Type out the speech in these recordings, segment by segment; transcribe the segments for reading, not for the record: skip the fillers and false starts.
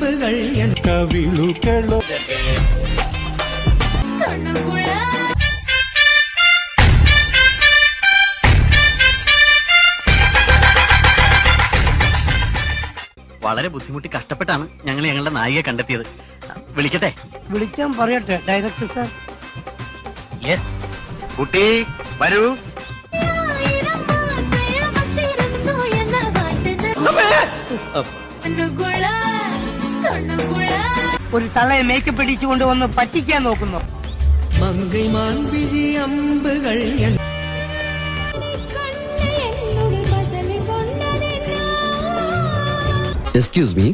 അമ്പുകൾ കവിളുകളോ വളരെ ബുദ്ധിമുട്ടി കഷ്ടപ്പെട്ടാണ് ഞങ്ങൾ ഞങ്ങളുടെ നായികയെ കണ്ടെത്തിയത്. വിളിക്കട്ടെ? വിളിക്കാൻ പറയട്ടെ ഡയറക്ടർ സാർ. യെസ് കുട്ടി വരൂ. ഒരു തള്ളയെ മേക്കപ്പ് ഇടിച്ചുകൊണ്ട് വന്ന് പറ്റിക്കാൻ നോക്കുന്നു. മങ്കൈ മാൻപിഴി അമ്പുകൾ എക്സ്ക്യൂസ് മീ,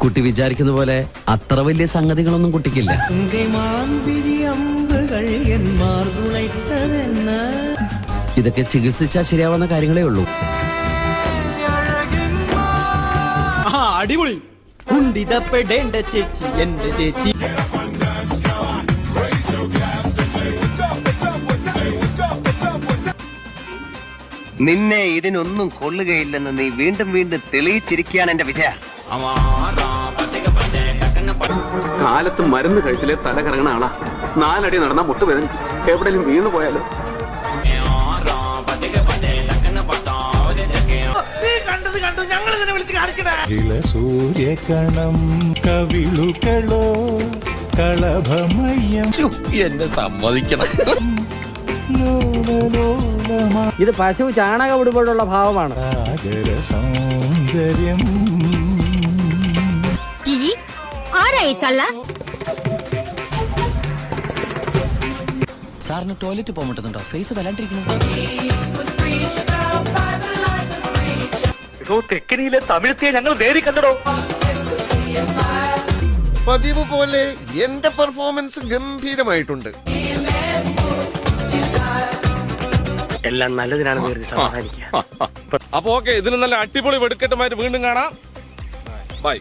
കുട്ടി വിചാരിക്കുന്ന പോലെ അത്ര വലിയ സംഗതികളൊന്നും കുട്ടിക്കില്ല. മങ്കൈ മാൻപിഴി അമ്പുകൾ എന്മാർന്നുളൈത്തതെന്ന് ഇതൊക്കെ ചികിത്സിച്ചാൽ ശരിയാവുന്ന കാര്യങ്ങളേ ഉള്ളൂ. അടിപൊളി. കുണ്ടിതപ്പെടേണ്ട ചേച്ചി എന്റെ ചേച്ചി. നിന്നെ ഇതിനൊന്നും കൊള്ളുകയില്ലെന്ന് നീ വീണ്ടും വീണ്ടും തെളിയിച്ചിരിക്കുകയാണ് എന്റെ വിജയ. കാലത്ത് മരുന്ന് കഴിച്ചില്ലേ തല കറങ്ങണ ആളാ. 4 അടി നടന്നാ മുട്ടുവേദന. എവിടെയും വീണു പോയാലോ? സൂര്യകണം കവിളുകളോ കളഭമയം എന്നെ സമ്മതിക്കണം. ഇത് പശു ചാണകം ഇടുമ്പോഴുള്ള ഭാവമാണ്. സൗന്ദര്യം സാറിന് ടോയ്ലറ്റ് പോകാൻ പറ്റുന്നുണ്ടോ? ഫേസ് വല്ലാണ്ടിരിക്കുന്നു. തെക്കനിയിലെ തമിഴത്തെ ഞങ്ങൾ നേരി കണ്ടോ. പതിവ് പോലെ എന്റെ പെർഫോമൻസ് ഗംഭീരമായിട്ടുണ്ട്. എല്ലാം നല്ലതിനാണെന്ന് കരുതി സമാധാനിക്കുക. അപ്പൊ ഓക്കെ, ഇതിന് നല്ല അടിപൊളി വെടിക്കെട്ടുമായിട്ട് വീണ്ടും കാണാം. ബൈ.